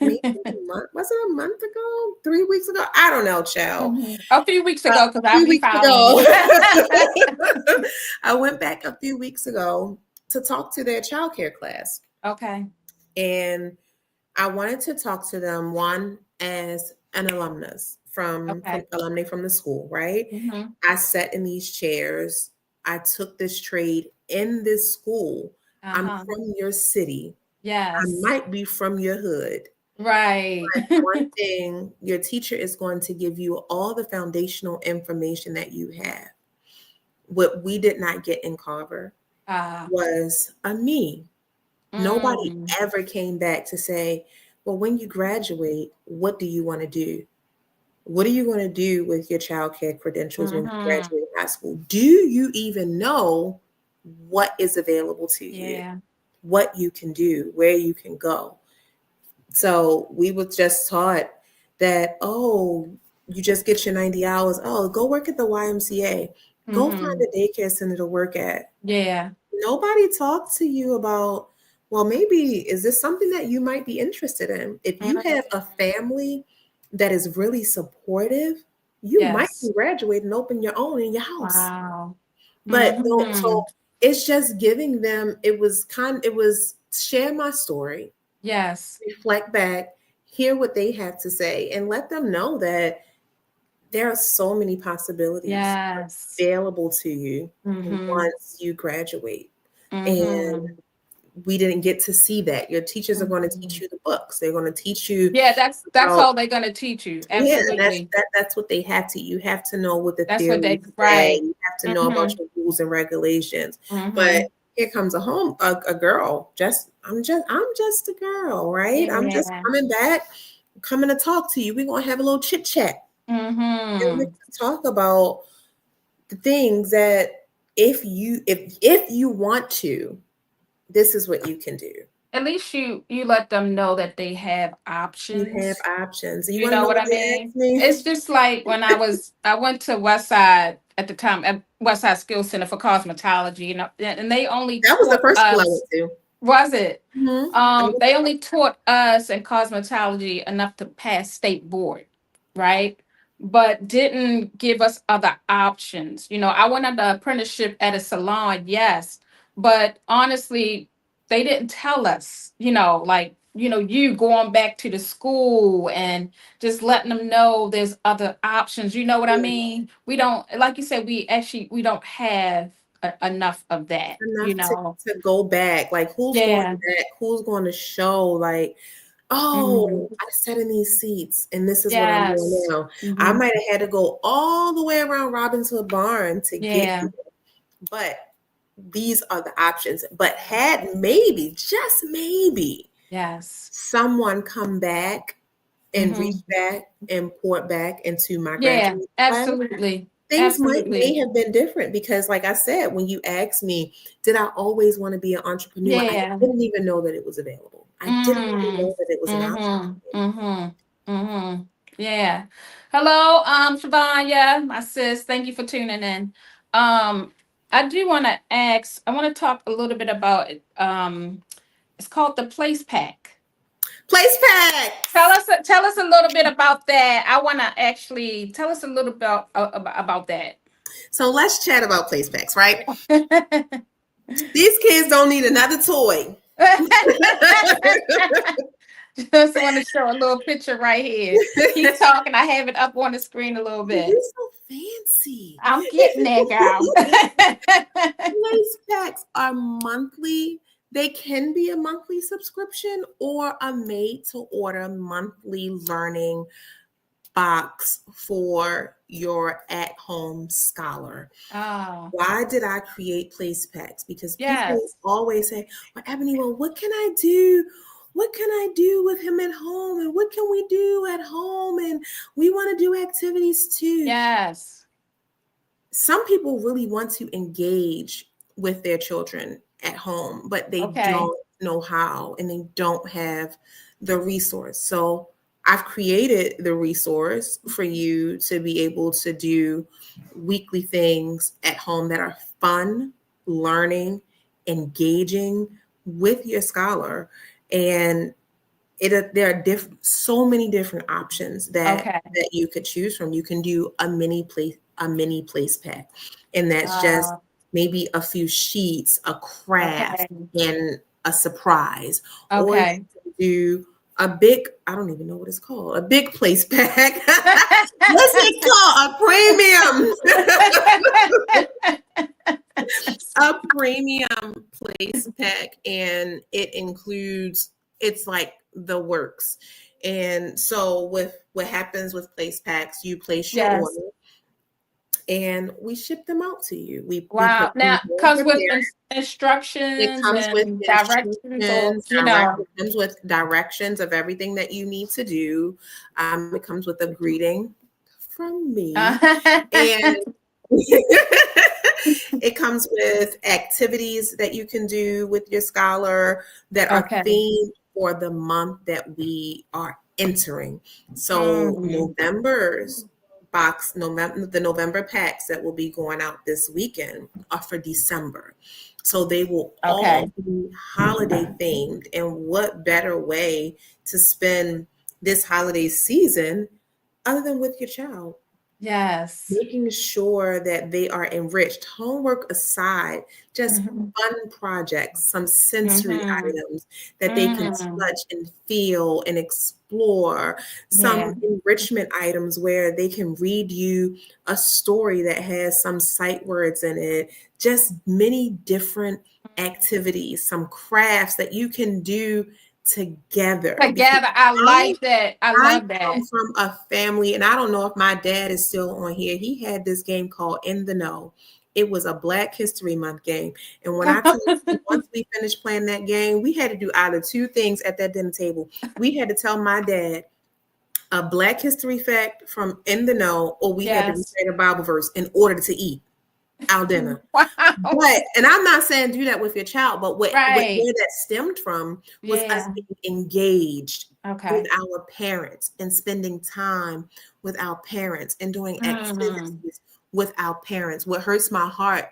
maybe a month, was it a month ago? 3 weeks ago? I don't know, child. Mhm. A few weeks A ago, because I'll few be weeks following ago. you. I went back a few weeks ago to talk to their childcare class. Okay. And I wanted to talk to them, one, as an alumnus from Okay. alumni from the school, right? Hmm. I sat in these chairs. I took this trade in this school. I'm Uh-huh. from your city. I Yes. might be from your hood. Right. But one thing, your teacher is going to give you all the foundational information that you have. What we did not get in Carver uh, was a me. Nobody mm, ever came back to say, well, when you graduate, what do you want to do? What are you going to do with your childcare credentials when you hmm. graduate high school? Do you even know what is available to you, Yeah. what you can do, where you can go? So we were just taught that, oh, you just get your 90 hours. Oh, go work at the YMCA. Go find Hmm. a daycare center to work at. Yeah. Nobody talked to you about, well, maybe is this something that you might be interested in? If you Mhm. have a family that is really supportive, you might Yes. can graduate and open your own in your house. Wow. But Hmm. so it's just giving them, it was share my story. Yes. Reflect back, hear what they have to say, and let them know that there are so many possibilities Yes. available to you Mm-hmm. once you graduate. And Mm-hmm. we didn't get to see that. Your teachers are going to teach you the books. They're going to teach you. Yeah, that's about, all they're gonna teach you. yeah, Absolutely. that's what they have to. You have to know what the That's what theories they say. right. You have to know about Mm-hmm. your rules and regulations. But Mm-hmm. here comes a girl. I'm just a girl, right? I'm just Yeah. coming back, coming to talk to you. We're gonna have a little chit chat. And we Mm-hmm. talk about the things that if you want to, this is what you can do. At least you let them know that they have You have options. options. You You want to know know what what I they mean? asked me? It's just like when I went to West Side at the time, at West Side Skills Center for cosmetology, and they only That was the taught first school I went us. to. Was it? Mm-hmm. They only taught us in cosmetology enough to pass state board, right? But didn't give us other options. I went on the apprenticeship at a salon, yes, but honestly, they didn't tell us, like, you going back to the school and just letting them know there's other options. You know what I mean? We don't, like you said, we don't have enough of that, Enough to go back. Like, who's going Yeah. back? Who's going to show, like, Mhm. oh, I sat in these seats and this is what I'm doing Yes. now. I Mhm. might have had to go all the way around Robbinswood Barn to get Yeah. here. But these are the options. But had maybe, just maybe, Yes. someone come back and reach Mhm. back and pour back into my Yeah. graduate class, Absolutely. things may Absolutely. have been different because, like I said, when you asked me, did I always want to be an entrepreneur? I Yeah. didn't even know that it was available. I didn't even Mm. know that it was an option. Mhm. Mhm. Mhm. Yeah. Hello, Shavanya, my sis. Thank you for tuning in. Um, I do want to ask. I want to talk a little bit about it. It's called the Place Pack. Place packs. Tell us a little bit about that. I want to actually tell us a little bit about that. So let's chat about place packs, right? These kids don't need another toy. Just want to show a little picture right here. Keep talking. I have it up on the screen a little bit. You're so fancy. I'm getting there, girl. Place packs are monthly. They can be a monthly subscription or a made to order monthly learning box for your at home scholar. Oh, Why did I create place packs? Because people yes. always say, well, Ebony, well, what can I do? What can I do with him at home? And what can we do at home? And we want to do activities too. Yes. Some people really want to engage with their children at home, but they Okay. don't know how and they don't have the resource. So I've created the resource for you to be able to do weekly things at home that are fun, learning, engaging with your scholar. And there are so many different options Okay. that you could choose from. You can do a mini place pack, and that's just maybe a few sheets, a craft, Okay. and a surprise. Or you Okay. can do a big, I don't even know what it's called, a big place pack. What's it called? A premium place pack, and it includes, it's like the works. And so with what happens with place packs, you place your Yes. order and we ship them out to you. We Wow. put them Now, on comes with prepared. It instructions comes with and directions, or instructions, it comes with directions of everything that you need to do. It comes with a greeting from me. And it comes with activities that you can do with your scholar that are Okay. themed for the month that we are entering. So Mhm. the November packs that will be going out this weekend are for December. So they will Okay. all be holiday themed. And what better way to spend this holiday season other than with your child? Yes. Making sure that they are enriched, homework aside, just Mm-hmm. fun projects, some sensory Mm-hmm. items that they can Mm. touch and feel and explore, Yeah. some enrichment items where they can read you a story that has some sight words in it, just many different activities, some crafts that you can do together. Because Together. I I like that. I I love come that. from a family, and I don't know if my dad is still on here. He had this game called In the Know. It was a Black History Month game. And when I tell you, once we finished playing that game, we had to do either two things at that dinner table. We had to tell my dad a Black history fact from In the Know, or we had to Yes. recite a Bible verse in order to eat our dinner. Wow. But, and I'm not saying do that with your child, but Right. where that stemmed from was us Yeah. being engaged with Okay. our parents and spending time with our parents and doing Mm. activities with our parents. What hurts my heart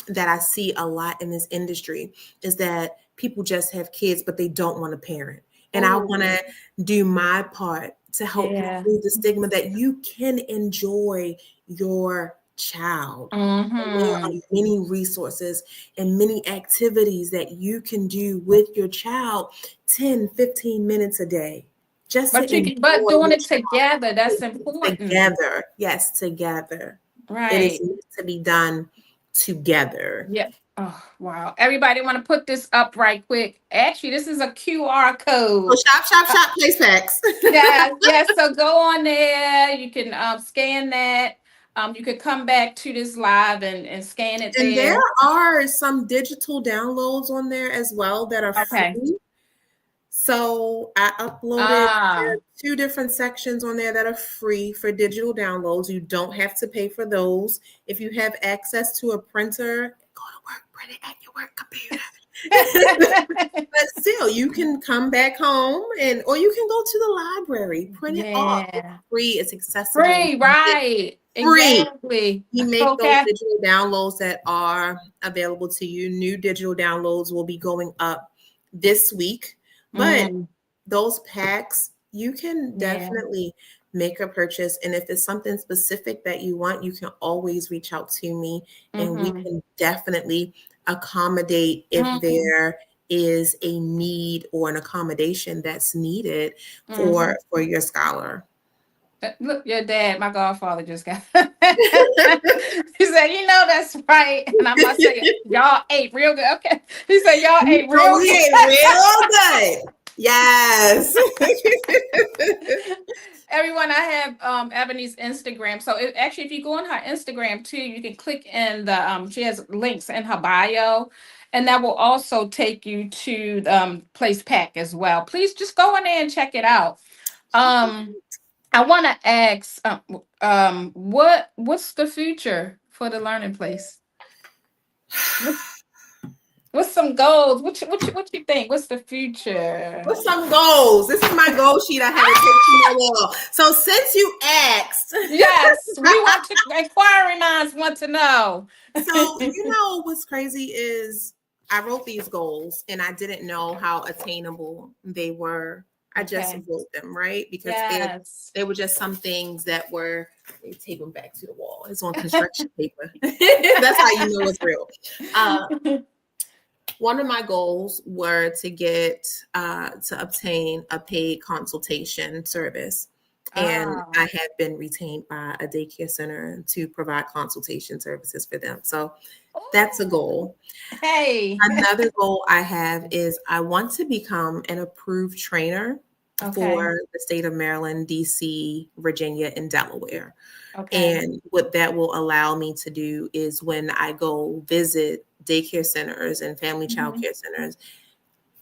that I see a lot in this industry is that people just have kids, but they don't want to parent. And I want Oh, to do my part to help yeah. remove the stigma that you can enjoy your child. And there are Mm-hmm. many resources and many activities that you can do with your child 10, 15 minutes a day just to But enjoy doing your it together, that's child important. together. Yes, together. It is Right. meant to be done together. Yeah. Oh, wow. Everybody want to put this up right quick. Actually, this is a QR So code. shop, shop, Uh, shop, place packs. yes, yes. So go on there. You can scan that. You could come back to this live and scan it And there there. are some digital downloads on there as well that are Okay. free. So I uploaded Ah, two different sections on there that are free for digital downloads. You don't have to pay for those. If you have access to a printer, go to work, print it at your work computer. But still, you can come back home or you can go to the library, print it off. It's yeah. free, it's accessible. Free, right. Free. Exactly. We make those Okay. digital downloads that are available to you. New digital downloads will be going up this week, but Mm, those packs, you can yeah. definitely make a purchase. And if it's something specific that you want, you can always reach out to me and we Mm-hmm. can definitely accommodate if Mm-hmm. there is a need or an accommodation that's needed Mm-hmm. for your scholar. Look, your dad, my godfather just got. He said, "You know that's right," and I must say, y'all ate real good. Okay, he said, "Y'all ate So real we good." ate real good. Yes. Everyone, I have Ebony's Instagram. So actually, if you go on her Instagram too, you can click in the she has links in her bio, and that will also take you to the Place Pack as well. Please just go in there and check it out. Um, I want to ask, what's the future for the Learning Place? What, what's some goals? What you think? What's the future? What's some goals? This is my goal sheet I had to take to my wall. So since you asked, Yes, we want to. Inquiry minds want to know. so you know what's crazy is I wrote these goals and I didn't know how attainable they were. I just Okay. wrote them, right? Because Yes. they were just some things that were, they tape them back to the wall. It's on construction paper. That's how you know it's real. One of my goals were to obtain a paid consultation service. And Ah. I have been retained by a daycare center to provide consultation services for them. So that's a Ooh. goal. Hey. Another goal I have is I want to become an approved trainer Okay. for the state of Maryland, DC, Virginia, and Delaware. Okay. And what that will allow me to do is when I go visit daycare centers and family child Mhm. care centers,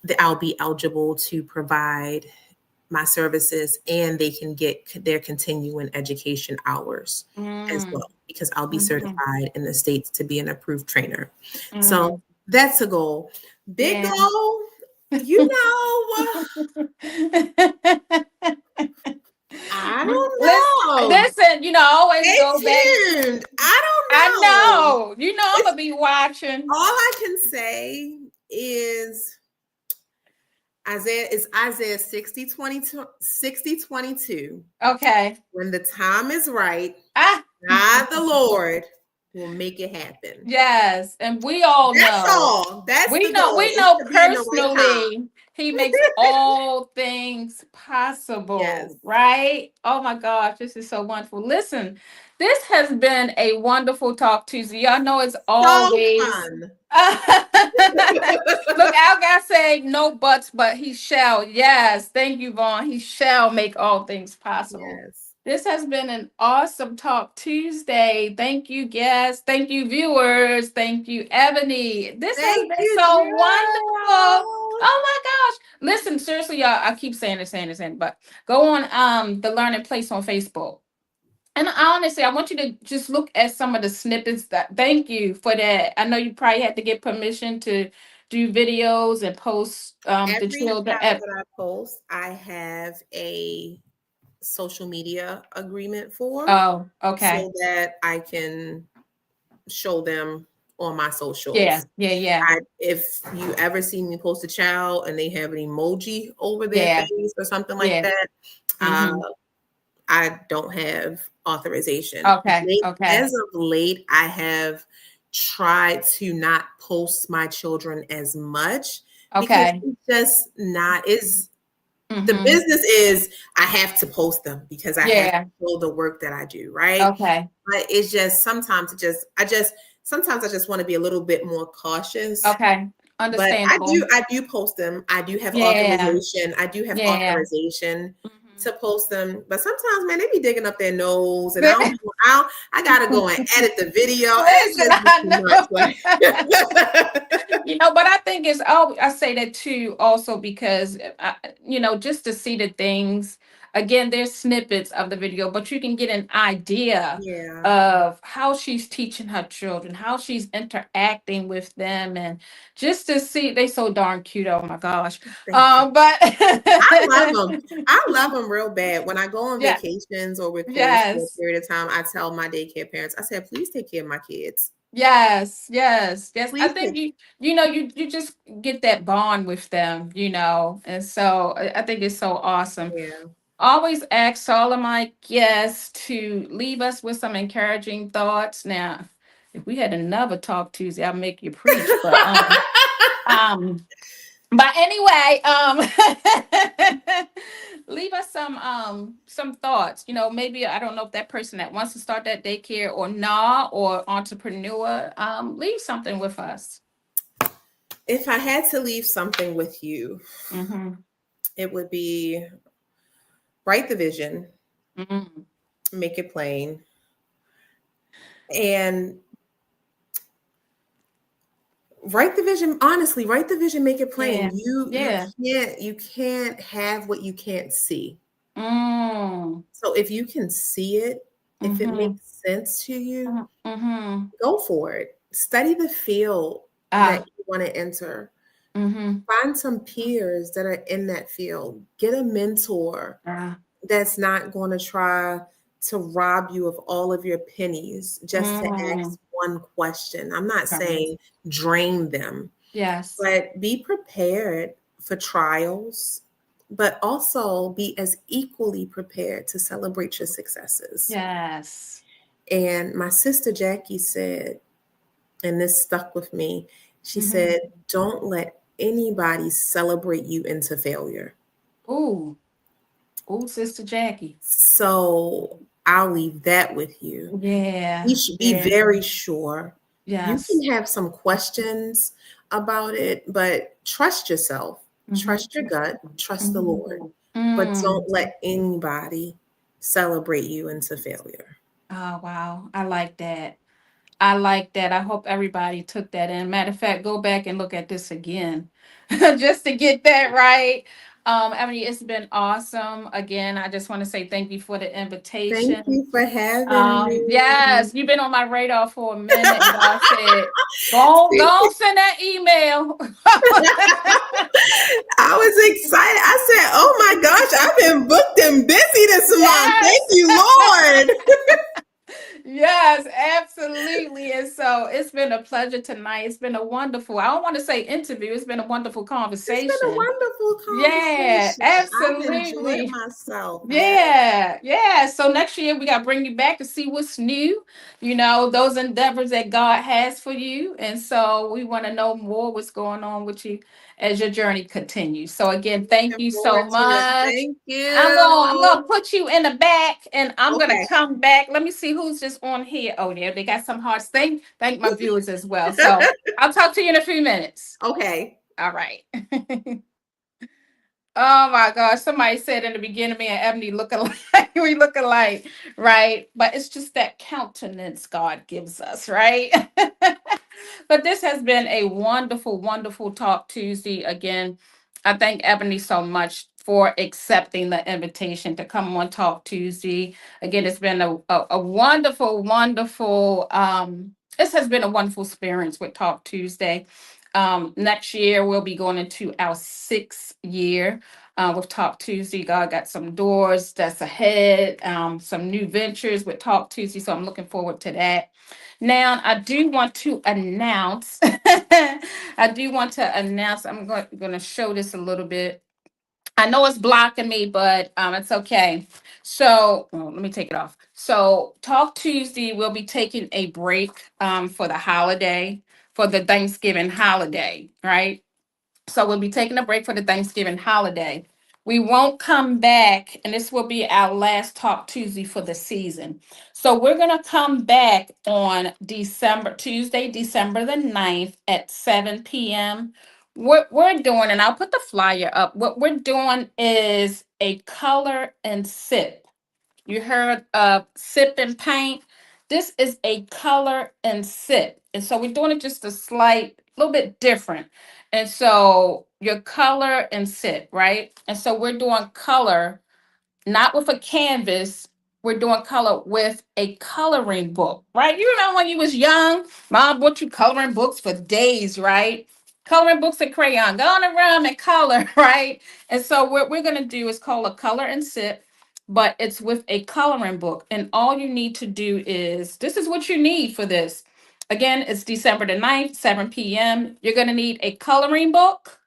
that I'll be eligible to provide my services and they can get their continuing education hours as Mm. well because I'll be Mhm. certified in the states to be an approved trainer. So Mm. that's a goal. Big Yeah. goal, you know, I don't know. Listen, I always Stay go back. tuned. I I don't know. know. I'm gonna be watching. All I can say is Isaiah 60 22. Okay. When the time is right, Ah. God the Lord will make it happen. Yes, and we all That's know. all. That's We the know. goal. We Is know to be in the right time. personally. He makes all things Yes. possible. Right? Oh my gosh, this is so wonderful. Listen, this has been a wonderful talk Tuesday. Y'all know it's So always. fun. Look, Al got saying no buts, but he shall. Yes, thank you, Vaughn. He shall make all things possible. Yes. This has been an awesome Talk Tuesday. Thank you, guests. Thank you, viewers. Thank you, Ebony. This has Thank been you, so wonderful. Jill. Oh my gosh. Listen, seriously, y'all, I keep saying it, but go on the Learning Place on Facebook. And honestly, I want you to just look at some of the snippets that thank you for that. I know you probably had to get permission to do videos and post the Every children child at that I post, I have a social media agreement for, oh, okay. so that I can show them on my Yeah, socials. yeah. If you ever see me post a child and they have an emoji over their Yeah. face or something like Yeah. that, Mm-hmm. I don't have authorization. Okay. Okay. As of late, I have tried to not post my children as much, because Okay. it's just not is the Mm-hmm. business is I have to post them because I have to Yeah. show the work that I do, right? Okay. But it's just sometimes sometimes I just want to be a little bit more cautious. Okay. But Understandable. I do post them. I do have Yeah. authorization. I do have Yeah. authorization Mhm. to post them. But sometimes, man, they be digging up their nose, and I gotta go and edit the video. It's Listen, just too I much. know. But I think it's oh, I say that too, also because just to see the things again. There's snippets of the video, but you can get an idea Yeah. of how she's teaching her children, how she's interacting with them, and just to see they so darn cute. Oh my gosh! Thank you. But I love them. I love them real bad. When I go on yeah, vacations or we're closed for a yes. period of time, I tell my daycare parents, I said, please take care of my kids. Yes. I Please think take. you just get that bond with them, and so I think it's so awesome. Yeah. Always ask all of my guests to leave us with some encouraging thoughts. Now, if we had another talk Tuesday, I'll make you preach. Um, but anyway, leave us some thoughts. Maybe I don't know if that person that wants to start that daycare or not, or entrepreneur, leave something with us. If I had to leave something with you, Mm-hmm. it would be write the vision, Mm-hmm. make it plain, and write the vision. Honestly, write the vision, make it plain. You can't have what you can't see. Mm. So if you can see it, if it Mm-hmm. makes sense to you, Mm-hmm. go for it. Study the field that Ah. you want to enter. Mm-hmm. Find some peers that are in that field. Get a mentor Ah. that's not going to try to rob you of all of your pennies just to Mm. ask one question. I'm not Right. saying drain them, Yes. but be prepared for trials, but also be as equally prepared to celebrate your successes. Yes. And my sister Jackie said, and this stuck with me, she Mm-hmm. said, don't let anybody celebrate you into failure. Ooh, Sister Jackie. So I'll leave that with you. Yeah. You should be very sure. You Yes. can have some questions about it, but trust yourself, trust your gut, trust the Lord, but don't let anybody celebrate you into failure. Oh, wow. I like that. I hope everybody took that in. Matter of fact, go back and look at this again just to get that right. Ebony, it's been awesome. Again, I just want to say thank you for the Thank invitation. you for having me. Yes, you've been on my radar for a minute. And God said, go send that email. I was excited. I said, oh my gosh, I've been booked and busy this month. Yes. Thank you, Lord. Yes, absolutely. And so it's been a pleasure tonight. It's been a wonderful, I don't want to say interview, it's been a wonderful It's been a conversation. wonderful Yeah, conversation. I've enjoyed absolutely. myself. Yes. Yeah, yeah. So next year we gotta bring you back to see what's new, those endeavors that God has for you. And so we want to know more what's going on with you as your journey continues. So again, thank Looking you so forward to it. much. Thank I'm gonna you. put you in the back and I'm gonna Okay. come back. Let me see who's just on here. Oh, yeah, they got some hearts. Thank my viewers as well. So I'll talk to you in a few minutes. Okay. All right. Oh my gosh, somebody said in the beginning, me and Ebony look alike. We look alike, right? But it's just that countenance God gives us, right? But this has been a wonderful, wonderful Talk Tuesday. Again, I thank Ebony so much for accepting the invitation to come on Talk Tuesday. Again, it's been a wonderful, wonderful, this has been a wonderful experience with Talk Tuesday. Next year, we'll be going into our 6th year with Talk Tuesday. God got some doors that's ahead, some new ventures with Talk Tuesday. So I'm looking forward to that. Now, I do want to announce, I'm going to show this a little bit. I know it's blocking me, but it's okay. So let me take it off. So Talk Tuesday, we'll be taking a break for the holiday, for the Thanksgiving holiday, right? So we'll be taking a break for the Thanksgiving holiday. We won't come back, and this will be our last Talk Tuesday for the season. So we're going to come back on Tuesday, December the 9th at 7 p.m. What we're doing, and I'll put the flyer up, what we're doing is a color and sip. You heard of sip and paint. This is a color and sip. And so we're doing it just little bit different. And so your color and sip, right? And so we're doing color not with a canvas. We're doing color with a coloring book, right? You remember when you was young, mom bought you coloring books for days, right? Coloring books and crayon, going around and color, right? And so what we're going to do is call a color and sip, but it's with a coloring book. And all you need to do is, this is what you need for this. Again, it's December the 9th, 7 p.m. You're going to need a coloring book.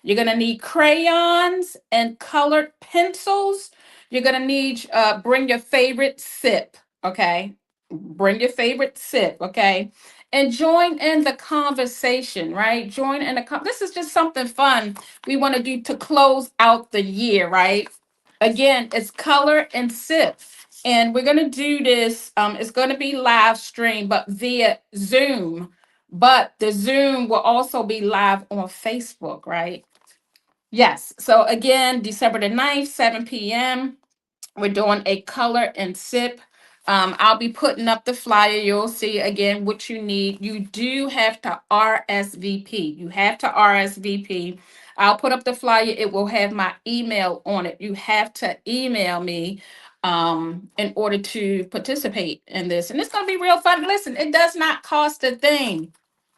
You're going to need crayons and colored pencils. You're going to need, bring your favorite sip, okay? Bring your favorite sip, okay? And join in the conversation, right? This is just something fun we want to do to close out the year, right? Again, it's color and sip. And we're going to do this. It's going to be live stream, but via Zoom. But the Zoom will also be live on Facebook, right? Yes. So again, December the 9th, 7 p.m. We're doing a color and sip. I'll be putting up the flyer. You'll see again what you need. You do have to RSVP. You have to RSVP. I'll put up the flyer. It will have my email on it. You have to email me in order to participate in this. And it's going to be real fun. Listen, it does not cost a thing.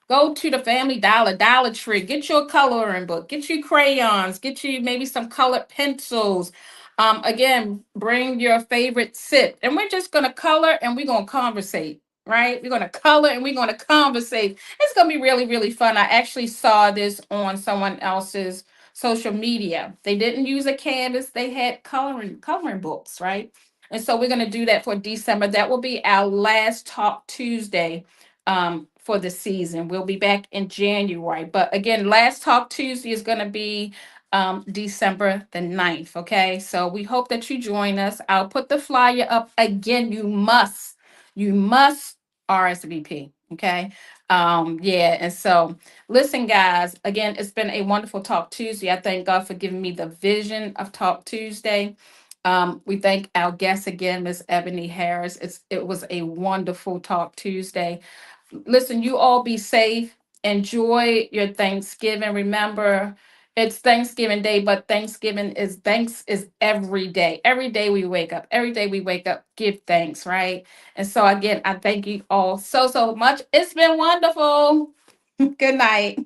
Go to the Family Dollar, Dollar Tree, get you a coloring book, get you crayons, get you maybe some colored pencils. Again, bring your favorite sip. And we're just going to color and we're going to conversate, right? We're going to color and we're going to conversate. It's going to be really, really fun. I actually saw this on someone else's social media. They didn't use a canvas, they had coloring books, right? And so we're going to do that for December. That will be our last Talk Tuesday for the season. We'll be back in January. But again, last Talk Tuesday is going to be December the 9th. Okay. So we hope that you join us. I'll put the flyer up again. You must RSVP. Okay. Yeah. And so listen, guys, again, it's been a wonderful Talk Tuesday. I thank God for giving me the vision of Talk Tuesday. We thank our guest again, Miss Ebony Harris. It was a wonderful Talk Tuesday. Listen, you all be safe. Enjoy your Thanksgiving. Remember, it's Thanksgiving Day, but thanks is every day. Every day we wake up. Every day we wake up, give thanks, right? And so again, I thank you all so much. It's been wonderful. Good night.